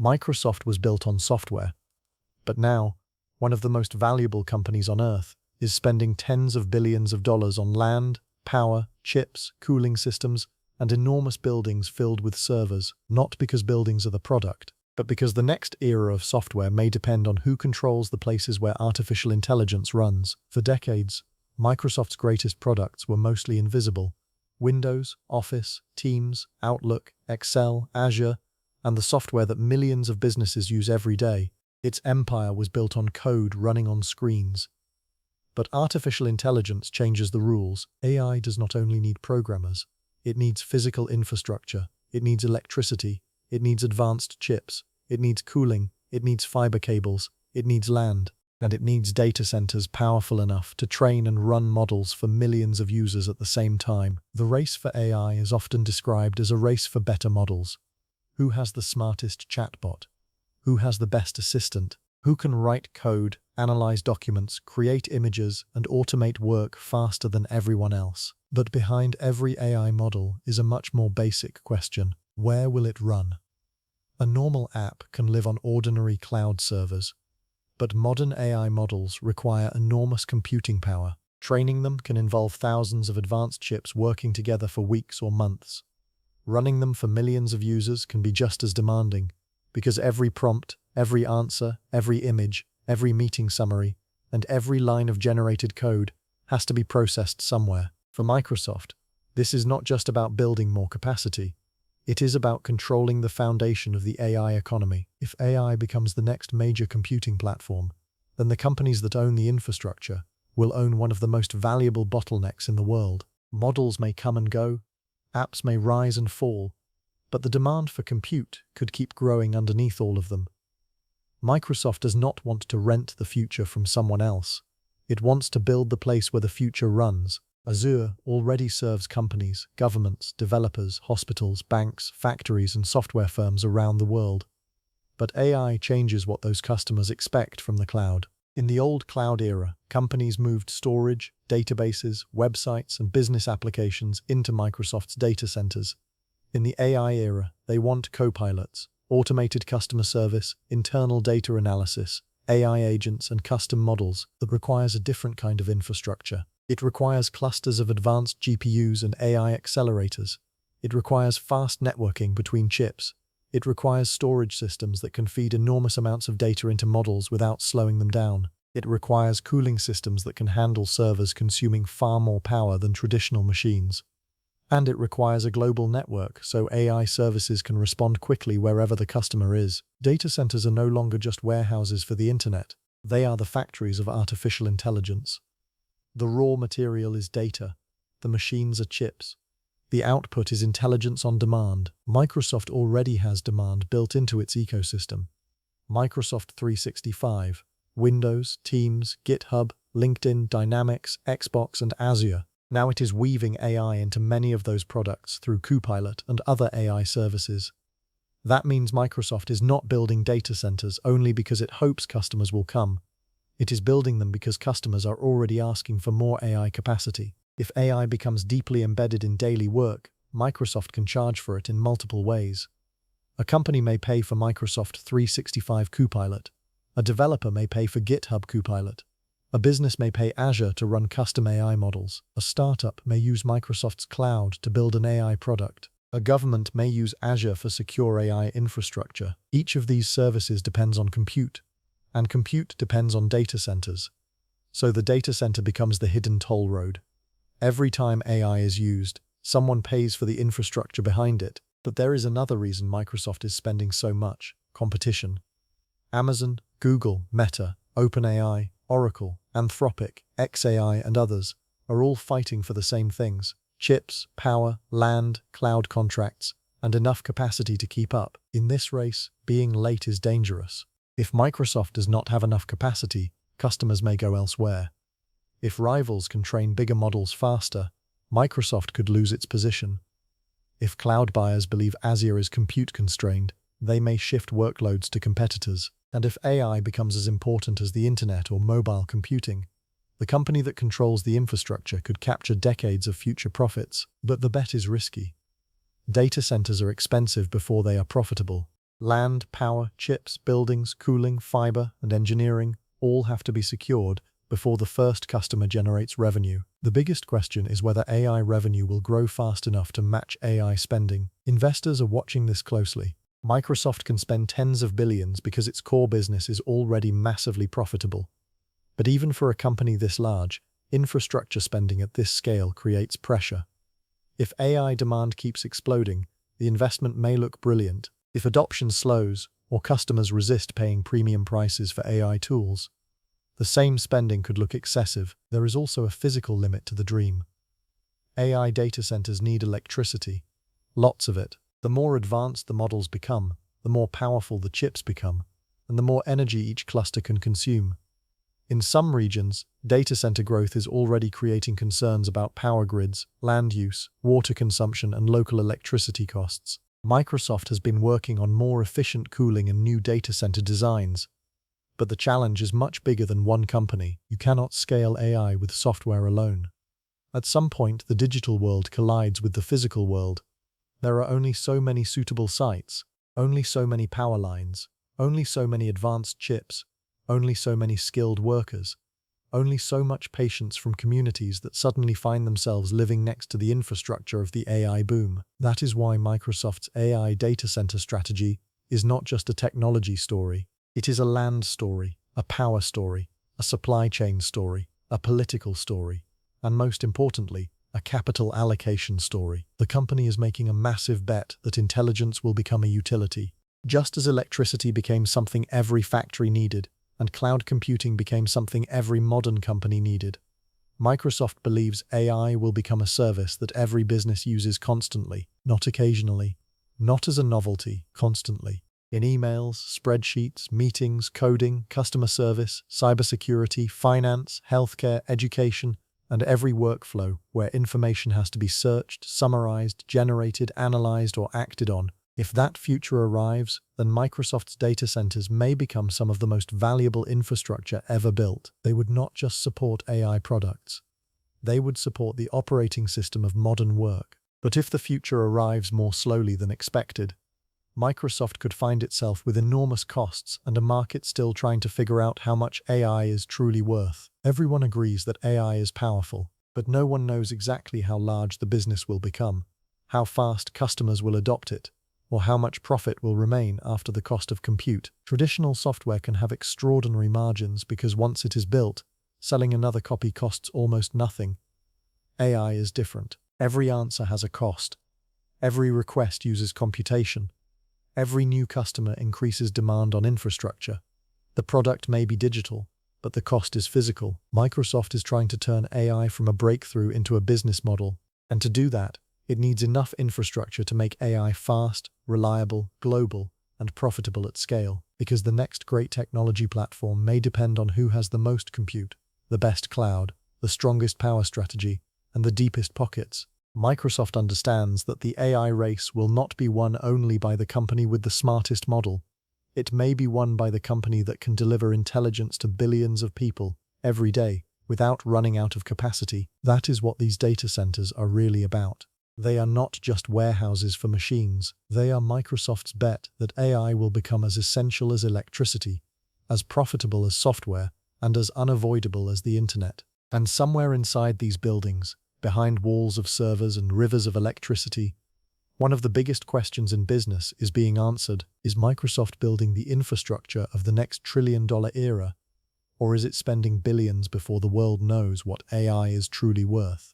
Microsoft was built on software, but now, one of the most valuable companies on Earth is spending tens of billions of dollars on land, power, chips, cooling systems, and enormous buildings filled with servers, not because buildings are the product, but because the next era of software may depend on who controls the places where artificial intelligence runs. For decades, Microsoft's greatest products were mostly invisible. Windows, Office, Teams, Outlook, Excel, Azure, and the software that millions of businesses use every day. Its empire was built on code running on screens. But artificial intelligence changes the rules. AI does not only need programmers. It needs physical infrastructure. It needs electricity. It needs advanced chips. It needs cooling. It needs fiber cables. It needs land. And it needs data centers powerful enough to train and run models for millions of users at the same time. The race for AI is often described as a race for better models. Who has the smartest chatbot? Who has the best assistant? Who can write code, analyze documents, create images, and automate work faster than everyone else? But behind every AI model is a much more basic question. Where will it run? A normal app can live on ordinary cloud servers, but modern AI models require enormous computing power. Training them can involve thousands of advanced chips working together for weeks or months. Running them for millions of users can be just as demanding, because every prompt, every answer, every image, every meeting summary, and every line of generated code has to be processed somewhere. For Microsoft, this is not just about building more capacity. It is about controlling the foundation of the AI economy. If AI becomes the next major computing platform, then the companies that own the infrastructure will own one of the most valuable bottlenecks in the world. Models may come and go, apps may rise and fall, but the demand for compute could keep growing underneath all of them. Microsoft does not want to rent the future from someone else. It wants to build the place where the future runs. Azure already serves companies, governments, developers, hospitals, banks, factories, and software firms around the world. But AI changes what those customers expect from the cloud. In the old cloud era, companies moved storage, databases, websites, and business applications into Microsoft's data centers. In the AI era, they want copilots, automated customer service, internal data analysis, AI agents, and custom models that requires a different kind of infrastructure. It requires clusters of advanced GPUs and AI accelerators. It requires fast networking between chips. It requires storage systems that can feed enormous amounts of data into models without slowing them down. It requires cooling systems that can handle servers consuming far more power than traditional machines. And it requires a global network so AI services can respond quickly wherever the customer is. Data centers are no longer just warehouses for the internet. They are the factories of artificial intelligence. The raw material is data. The machines are chips. The output is intelligence on demand. Microsoft already has demand built into its ecosystem. Microsoft 365, Windows, Teams, GitHub, LinkedIn, Dynamics, Xbox, and Azure. Now it is weaving AI into many of those products through Copilot and other AI services. That means Microsoft is not building data centers only because it hopes customers will come. It is building them because customers are already asking for more AI capacity. If AI becomes deeply embedded in daily work, Microsoft can charge for it in multiple ways. A company may pay for Microsoft 365 Copilot. A developer may pay for GitHub Copilot. A business may pay Azure to run custom AI models. A startup may use Microsoft's cloud to build an AI product. A government may use Azure for secure AI infrastructure. Each of these services depends on compute, and compute depends on data centers. So the data center becomes the hidden toll road. Every time AI is used, someone pays for the infrastructure behind it. But there is another reason Microsoft is spending so much: competition. Amazon, Google, Meta, OpenAI, Oracle, Anthropic, xAI, and others are all fighting for the same things: chips, power, land, cloud contracts, and enough capacity to keep up. In this race, being late is dangerous. If Microsoft does not have enough capacity, customers may go elsewhere. If rivals can train bigger models faster, Microsoft could lose its position. If cloud buyers believe Azure is compute constrained, they may shift workloads to competitors. And if AI becomes as important as the internet or mobile computing, the company that controls the infrastructure could capture decades of future profits. But the bet is risky. Data centers are expensive before they are profitable. Land, power, chips, buildings, cooling, fiber, and engineering all have to be secured before the first customer generates revenue. The biggest question is whether AI revenue will grow fast enough to match AI spending. Investors are watching this closely. Microsoft can spend tens of billions because its core business is already massively profitable. But even for a company this large, infrastructure spending at this scale creates pressure. If AI demand keeps exploding, the investment may look brilliant. If adoption slows, or customers resist paying premium prices for AI tools, the same spending could look excessive. There is also a physical limit to the dream. AI data centers need electricity, lots of it. The more advanced the models become, the more powerful the chips become, and the more energy each cluster can consume. In some regions, data center growth is already creating concerns about power grids, land use, water consumption, and local electricity costs. Microsoft has been working on more efficient cooling and new data center designs. But the challenge is much bigger than one company. You cannot scale AI with software alone. At some point, the digital world collides with the physical world. There are only so many suitable sites, only so many power lines, only so many advanced chips, only so many skilled workers, only so much patience from communities that suddenly find themselves living next to the infrastructure of the AI boom. That is why Microsoft's AI data center strategy is not just a technology story. It is a land story, a power story, a supply chain story, a political story, and most importantly, a capital allocation story. The company is making a massive bet that intelligence will become a utility. Just as electricity became something every factory needed, and cloud computing became something every modern company needed, Microsoft believes AI will become a service that every business uses constantly, not occasionally, not as a novelty, constantly. In emails, spreadsheets, meetings, coding, customer service, cybersecurity, finance, healthcare, education, and every workflow where information has to be searched, summarized, generated, analyzed, or acted on. If that future arrives, then Microsoft's data centers may become some of the most valuable infrastructure ever built. They would not just support AI products. They would support the operating system of modern work. But if the future arrives more slowly than expected, Microsoft could find itself with enormous costs and a market still trying to figure out how much AI is truly worth. Everyone agrees that AI is powerful, but no one knows exactly how large the business will become, how fast customers will adopt it, or how much profit will remain after the cost of compute. Traditional software can have extraordinary margins because once it is built, selling another copy costs almost nothing. AI is different. Every answer has a cost. Every request uses computation. Every new customer increases demand on infrastructure. The product may be digital, but the cost is physical. Microsoft is trying to turn AI from a breakthrough into a business model, and to do that, it needs enough infrastructure to make AI fast, reliable, global, and profitable at scale, because the next great technology platform may depend on who has the most compute, the best cloud, the strongest power strategy, and the deepest pockets. Microsoft understands that the AI race will not be won only by the company with the smartest model. It may be won by the company that can deliver intelligence to billions of people every day without running out of capacity. That is what these data centers are really about. They are not just warehouses for machines. They are Microsoft's bet that AI will become as essential as electricity, as profitable as software, and as unavoidable as the internet. And somewhere inside these buildings, behind walls of servers and rivers of electricity, one of the biggest questions in business is being answered. Is Microsoft building the infrastructure of the next trillion-dollar era, or is it spending billions before the world knows what AI is truly worth?